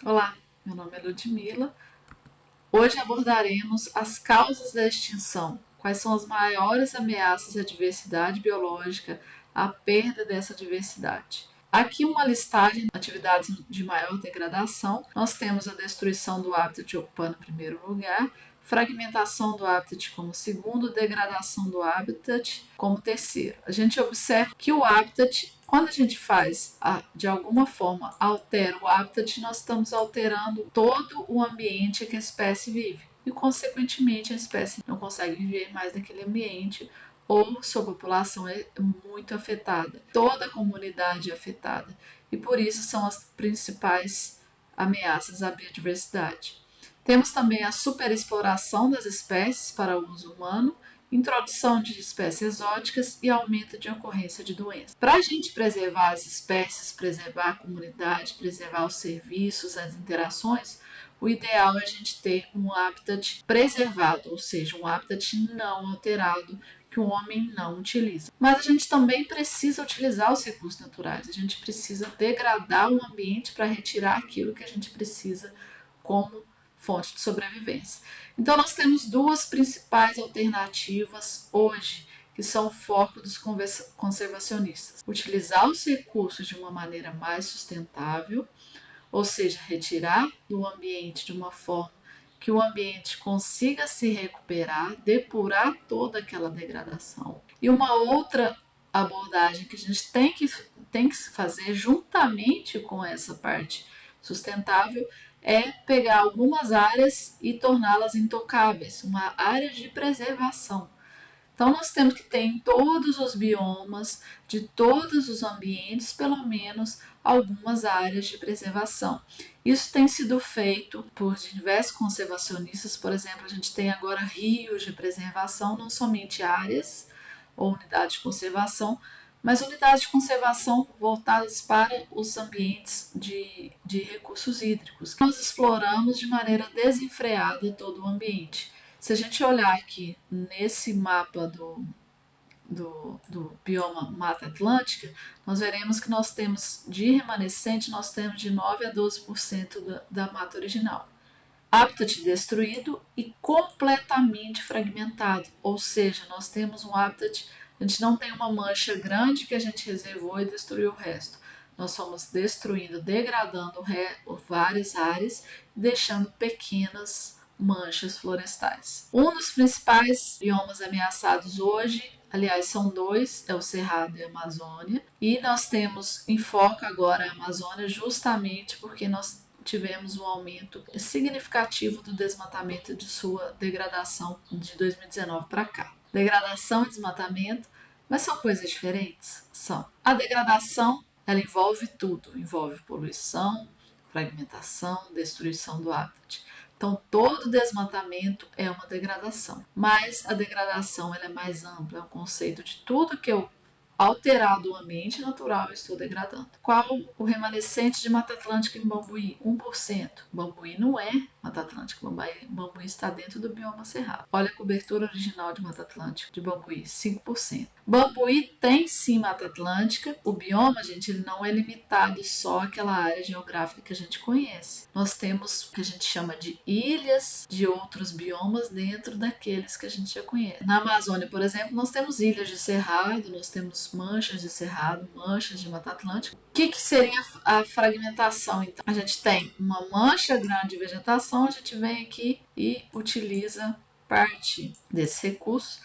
Olá, meu nome é Ludmila. Hoje abordaremos as causas da extinção. Quais são as maiores ameaças à diversidade biológica, à perda dessa diversidade? Aqui uma listagem de atividades de maior degradação. Nós temos a destruição do hábitat ocupando o primeiro lugar, fragmentação do habitat como segundo, degradação do habitat como terceiro. A gente observa que o habitat, quando a gente faz, de alguma forma, altera o habitat, nós estamos alterando todo o ambiente que a espécie vive. E, consequentemente, a espécie não consegue viver mais naquele ambiente ou sua população é muito afetada. Toda a comunidade é afetada. E por isso são as principais ameaças à biodiversidade. Temos também a superexploração das espécies para uso humano, introdução de espécies exóticas e aumento de ocorrência de doenças. Para a gente preservar as espécies, preservar a comunidade, preservar os serviços, as interações, o ideal é a gente ter um habitat preservado, ou seja, um habitat não alterado, que o homem não utiliza. Mas a gente também precisa utilizar os recursos naturais, a gente precisa degradar o ambiente para retirar aquilo que a gente precisa como fonte de sobrevivência. Então nós temos duas principais alternativas hoje, que são o foco dos conservacionistas. Utilizar os recursos de uma maneira mais sustentável, ou seja, retirar do ambiente de uma forma que o ambiente consiga se recuperar, depurar toda aquela degradação. E uma outra abordagem que a gente tem que fazer juntamente com essa parte sustentável é pegar algumas áreas e torná-las intocáveis, uma área de preservação. Então, nós temos que ter em todos os biomas, de todos os ambientes, pelo menos algumas áreas de preservação. Isso tem sido feito por diversos conservacionistas, por exemplo, a gente tem agora rios de preservação, não somente áreas ou unidades de conservação, mas unidades de conservação voltadas para os ambientes de recursos hídricos, que nós exploramos de maneira desenfreada todo o ambiente. Se a gente olhar aqui nesse mapa do bioma Mata Atlântica, nós veremos que nós temos de remanescente, nós temos de 9 a 12% da mata original. Habitat destruído e completamente fragmentado, ou seja, nós temos um habitat, a gente não tem uma mancha grande que a gente reservou e destruiu o resto. Nós fomos destruindo, degradando várias áreas, deixando pequenas manchas florestais. Um dos principais biomas ameaçados hoje, aliás, são dois, é o Cerrado e a Amazônia, e nós temos em foco agora a Amazônia justamente porque nós tivemos um aumento significativo do desmatamento de sua degradação de 2019 para cá. Degradação e desmatamento, mas são coisas diferentes? São. A degradação, ela envolve tudo, envolve poluição, fragmentação, destruição do habitat. Então, todo desmatamento é uma degradação, mas a degradação ela é mais ampla, é um conceito de tudo que eu alterado o ambiente natural, eu estou degradando. Qual o remanescente de Mata Atlântica em Bambuí? 1%. Bambuí não é Mata Atlântica, Bambuí está dentro do bioma cerrado. Olha a cobertura original de Mata Atlântica de Bambuí, 5%. Bambuí tem sim Mata Atlântica, o bioma, gente, ele não é limitado só àquela área geográfica que a gente conhece. Nós temos o que a gente chama de ilhas de outros biomas dentro daqueles que a gente já conhece. Na Amazônia, por exemplo, nós temos ilhas de cerrado, nós temos manchas de cerrado, manchas de Mata Atlântica. O que seria a fragmentação? Então, a gente tem uma mancha grande de vegetação, a gente vem aqui e utiliza parte desse recurso,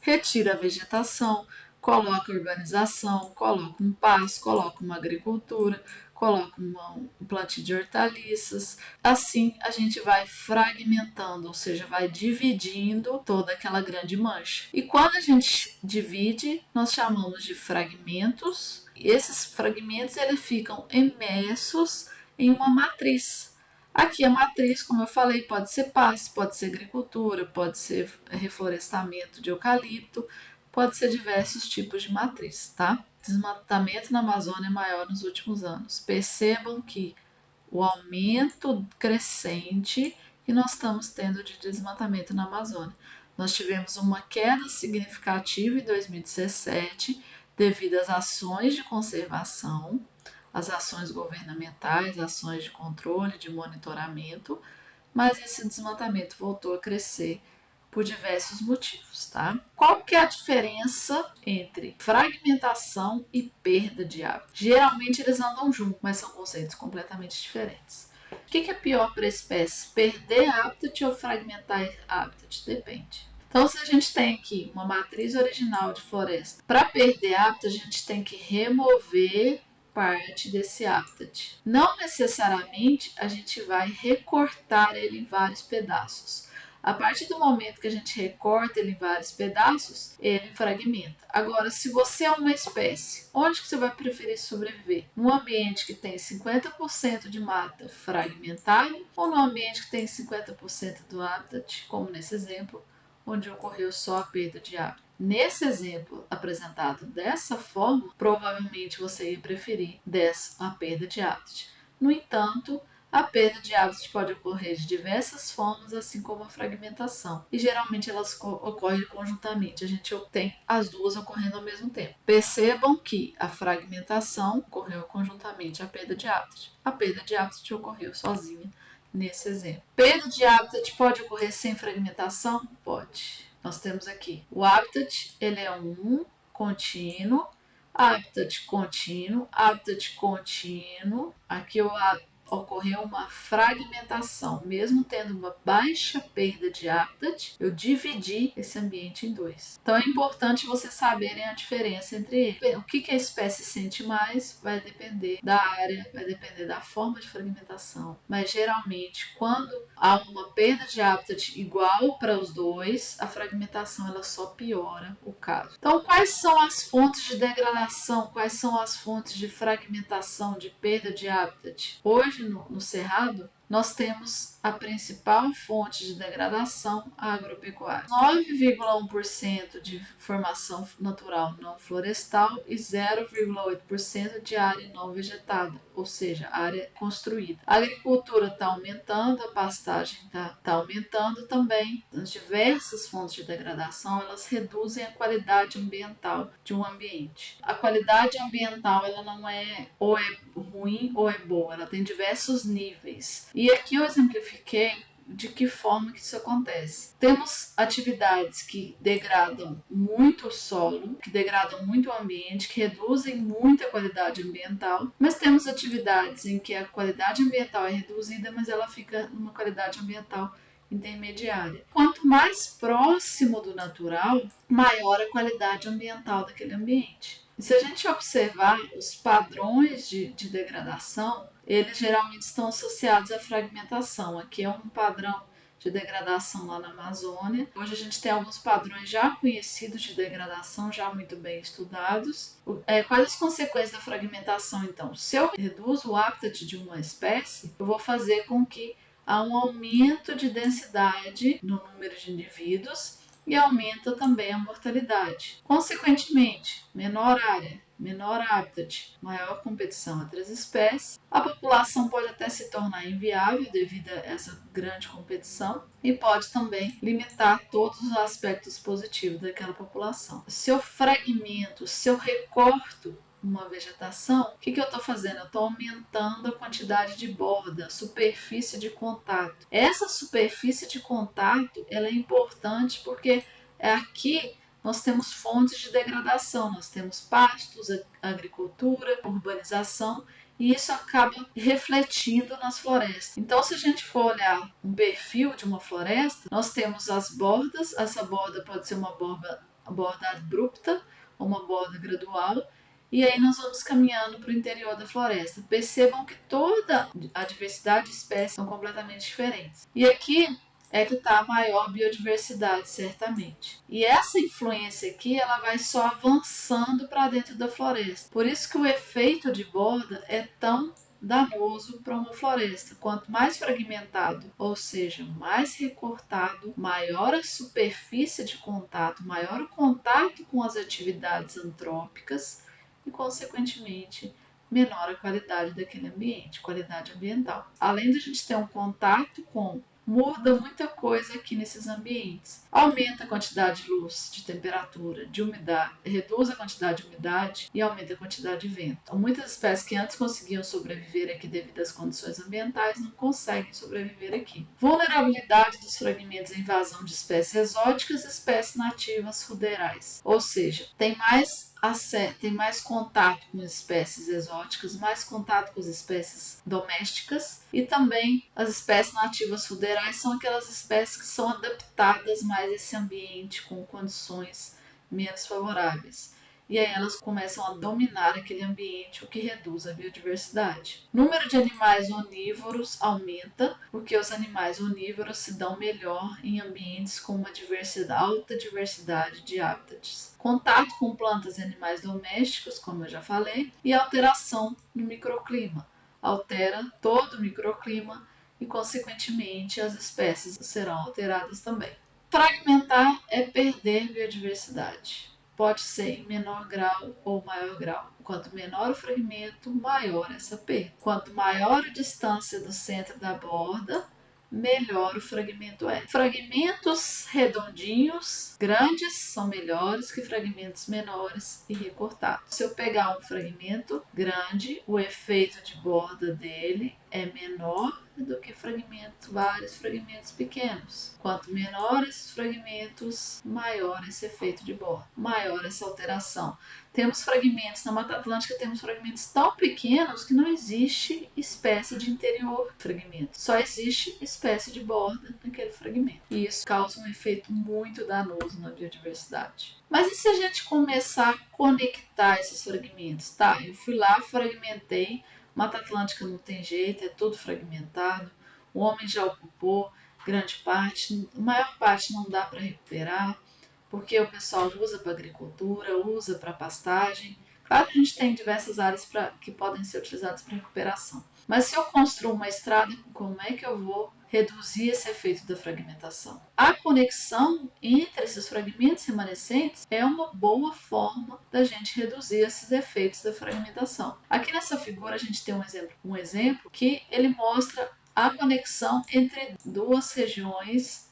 retira a vegetação, coloca urbanização, coloca um pasto, coloca uma agricultura, coloca um plantio de hortaliças. Assim a gente vai fragmentando, ou seja, vai dividindo toda aquela grande mancha. E quando a gente divide, nós chamamos de fragmentos. E esses fragmentos eles ficam imersos em uma matriz. Aqui a matriz, como eu falei, pode ser pasto, pode ser agricultura, pode ser reflorestamento de eucalipto, pode ser diversos tipos de matriz, tá? Desmatamento na Amazônia é maior nos últimos anos. Percebam que o aumento crescente que nós estamos tendo de desmatamento na Amazônia. Nós tivemos uma queda significativa em 2017 devido às ações de conservação, as ações governamentais, ações de controle, de monitoramento, mas esse desmatamento voltou a crescer por diversos motivos, tá? Qual que é a diferença entre fragmentação e perda de hábitat? Geralmente eles andam juntos, mas são conceitos completamente diferentes. O que é pior para a espécie? Perder hábitat ou fragmentar hábitat? Depende. Então, se a gente tem aqui uma matriz original de floresta, para perder hábitat, a gente tem que remover parte desse habitat. Não necessariamente a gente vai recortar ele em vários pedaços. A partir do momento que a gente recorta ele em vários pedaços, ele fragmenta. Agora, se você é uma espécie, onde que você vai preferir sobreviver? Num ambiente que tem 50% de mata fragmentada ou num ambiente que tem 50% do habitat, como nesse exemplo, onde ocorreu só a perda de hábitat? Nesse exemplo apresentado dessa forma, provavelmente você ia preferir a perda de hábitat. No entanto, a perda de hábitat pode ocorrer de diversas formas, assim como a fragmentação. E geralmente elas ocorrem conjuntamente. A gente tem as duas ocorrendo ao mesmo tempo. Percebam que a fragmentação ocorreu conjuntamente à perda de hábitat. A perda de hábitat ocorreu sozinha nesse exemplo. Perda de hábitat pode ocorrer sem fragmentação? Pode. Nós temos aqui o habitat, ele é um contínuo, habitat contínuo, habitat contínuo. Aqui ocorreu uma fragmentação, mesmo tendo uma baixa perda de habitat, eu dividi esse ambiente em dois. Então é importante vocês saberem a diferença entre eles. O que a espécie sente mais vai depender da área, vai depender da forma de fragmentação, mas geralmente quando há uma perda de habitat igual para os dois, a fragmentação ela só piora o caso. Então quais são as fontes de degradação, quais são as fontes de fragmentação, de perda de habitat? Hoje no Cerrado, nós temos a principal fonte de degradação agropecuária. 9,1% de formação natural não florestal e 0,8% de área não vegetada, ou seja, área construída. A agricultura está aumentando, a pastagem está aumentando também. As diversas fontes de degradação, elas reduzem a qualidade ambiental de um ambiente. A qualidade ambiental, ela não é ou é ruim ou é boa, ela tem diversos níveis. E aqui eu exemplifiquei de que forma que isso acontece. Temos atividades que degradam muito o solo, que degradam muito o ambiente, que reduzem muito a qualidade ambiental, mas temos atividades em que a qualidade ambiental é reduzida, mas ela fica numa qualidade ambiental intermediária. Quanto mais próximo do natural, maior a qualidade ambiental daquele ambiente. E se a gente observar os padrões de degradação, eles geralmente estão associados à fragmentação. Aqui é um padrão de degradação lá na Amazônia. Hoje a gente tem alguns padrões já conhecidos de degradação, já muito bem estudados. Quais as consequências da fragmentação, então? Se eu reduzo o habitat de uma espécie, eu vou fazer com que há um aumento de densidade no número de indivíduos e aumenta também a mortalidade. Consequentemente, menor área, menor habitat, maior competição entre as espécies, a população pode até se tornar inviável devido a essa grande competição e pode também limitar todos os aspectos positivos daquela população. Se eu fragmento, se eu recorto uma vegetação, o que eu estou fazendo? Eu estou aumentando a quantidade de borda, superfície de contato. Essa superfície de contato ela é importante porque aqui nós temos fontes de degradação, nós temos pastos, agricultura, urbanização, e isso acaba refletindo nas florestas. Então, se a gente for olhar um perfil de uma floresta, nós temos as bordas, essa borda pode ser uma borda abrupta ou uma borda gradual, e aí nós vamos caminhando para o interior da floresta. Percebam que toda a diversidade de espécies são completamente diferentes. E aqui é que está a maior biodiversidade, certamente. E essa influência aqui, ela vai só avançando para dentro da floresta. Por isso que o efeito de borda é tão danoso para uma floresta. Quanto mais fragmentado, ou seja, mais recortado, maior a superfície de contato, maior o contato com as atividades antrópicas e, consequentemente, menor a qualidade daquele ambiente, qualidade ambiental. Além de a gente ter um contato com muda muita coisa aqui nesses ambientes. Aumenta a quantidade de luz, de temperatura, de umidade, reduz a quantidade de umidade e aumenta a quantidade de vento. Então, muitas espécies que antes conseguiam sobreviver aqui devido às condições ambientais não conseguem sobreviver aqui. Vulnerabilidade dos fragmentos à invasão de espécies exóticas e espécies nativas ruderais. Ou seja, tem mais contato com espécies exóticas, mais contato com as espécies domésticas e também as espécies nativas ruderais são aquelas espécies que são adaptadas mais a esse ambiente com condições menos favoráveis. E aí elas começam a dominar aquele ambiente, o que reduz a biodiversidade. O número de animais onívoros aumenta, porque os animais onívoros se dão melhor em ambientes com uma alta diversidade de hábitats. Contato com plantas e animais domésticos, como eu já falei, e alteração no microclima. Altera todo o microclima e, consequentemente, as espécies serão alteradas também. Fragmentar é perder biodiversidade. Pode ser em menor grau ou maior grau. Quanto menor o fragmento, maior essa perda. Quanto maior a distância do centro da borda, melhor o fragmento é. Fragmentos redondinhos, grandes, são melhores que fragmentos menores e recortados. Se eu pegar um fragmento grande, o efeito de borda dele é menor do que vários fragmentos pequenos. Quanto menores os fragmentos, maior esse efeito de borda, maior essa alteração. Temos fragmentos na Mata Atlântica, temos fragmentos tão pequenos que não existe espécie de interior fragmento, só existe espécie de borda naquele fragmento. E isso causa um efeito muito danoso na biodiversidade. Mas e se a gente começar a conectar esses fragmentos? Tá, eu fui lá, fragmentei, Mata Atlântica não tem jeito, é tudo fragmentado, o homem já ocupou grande parte, a maior parte não dá para recuperar, porque o pessoal usa para agricultura, usa para pastagem. Claro que a gente tem diversas áreas que podem ser utilizadas para recuperação. Mas se eu construo uma estrada, como é que eu vou reduzir esse efeito da fragmentação? A conexão entre esses fragmentos remanescentes é uma boa forma da gente reduzir esses efeitos da fragmentação. Aqui nessa figura a gente tem um exemplo que ele mostra a conexão entre duas regiões,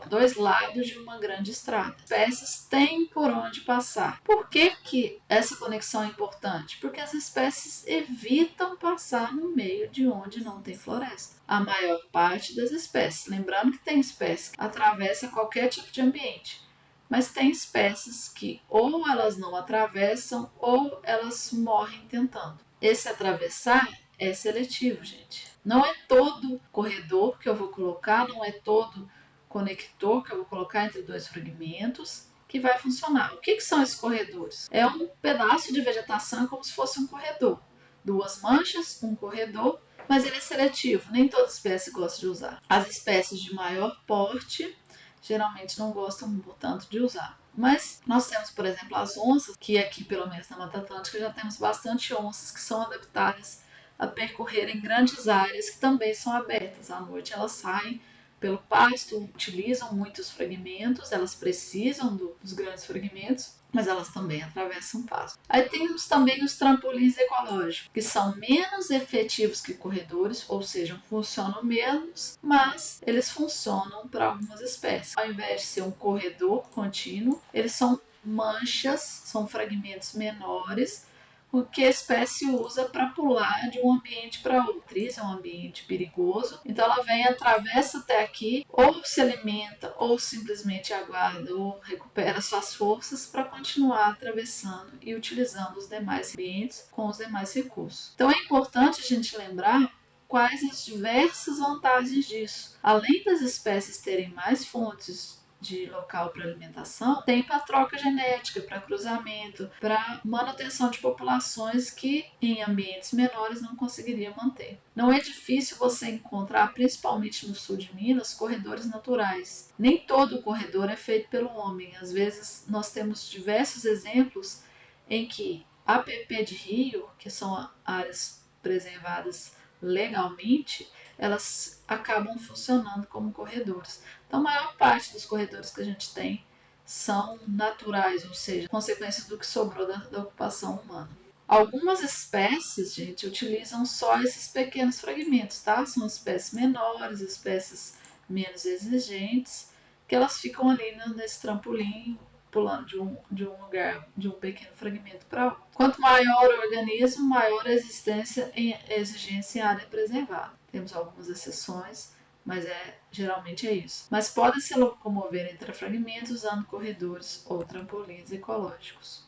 dois lados de uma grande estrada. As espécies têm por onde passar. Por que essa conexão é importante? Porque as espécies evitam passar no meio de onde não tem floresta. A maior parte das espécies. Lembrando que tem espécies que atravessam qualquer tipo de ambiente. Mas tem espécies que ou elas não atravessam ou elas morrem tentando. Esse atravessar é seletivo, gente. Não é todo corredor que eu vou colocar, não é todo conector que eu vou colocar entre dois fragmentos que vai funcionar. O que são esses corredores? É um pedaço de vegetação como se fosse um corredor. Duas manchas, um corredor, mas ele é seletivo, nem toda espécie gosta de usar. As espécies de maior porte geralmente não gostam tanto de usar. Mas nós temos, por exemplo, as onças, que aqui, pelo menos na Mata Atlântica, já temos bastante onças que são adaptadas a percorrerem grandes áreas que também são abertas. À noite elas saem pelo pasto, utilizam muitos fragmentos, elas precisam dos grandes fragmentos, mas elas também atravessam o pasto. Aí temos também os trampolins ecológicos, que são menos efetivos que corredores, ou seja, funcionam menos, mas eles funcionam para algumas espécies. Ao invés de ser um corredor contínuo, eles são manchas, são fragmentos menores, o que a espécie usa para pular de um ambiente para outro. É um ambiente perigoso, então ela vem, atravessa até aqui, ou se alimenta, ou simplesmente aguarda, ou recupera suas forças para continuar atravessando e utilizando os demais ambientes com os demais recursos. Então é importante a gente lembrar quais as diversas vantagens disso. Além das espécies terem mais fontes de local para alimentação, tem para troca genética, para cruzamento, para manutenção de populações que em ambientes menores não conseguiria manter. Não é difícil você encontrar, principalmente no sul de Minas, corredores naturais. Nem todo corredor é feito pelo homem. Às vezes nós temos diversos exemplos em que APP de rio, que são áreas preservadas legalmente, elas acabam funcionando como corredores. Então, a maior parte dos corredores que a gente tem são naturais, ou seja, consequências do que sobrou da ocupação humana. Algumas espécies, gente, utilizam só esses pequenos fragmentos, tá? São espécies menores, espécies menos exigentes, que elas ficam ali nesse trampolim, pulando de um lugar, de um pequeno fragmento para outro. Quanto maior o organismo, maior a exigência em área preservada. Temos algumas exceções, mas geralmente é isso. Mas podem se locomover entre fragmentos usando corredores ou trampolins ecológicos.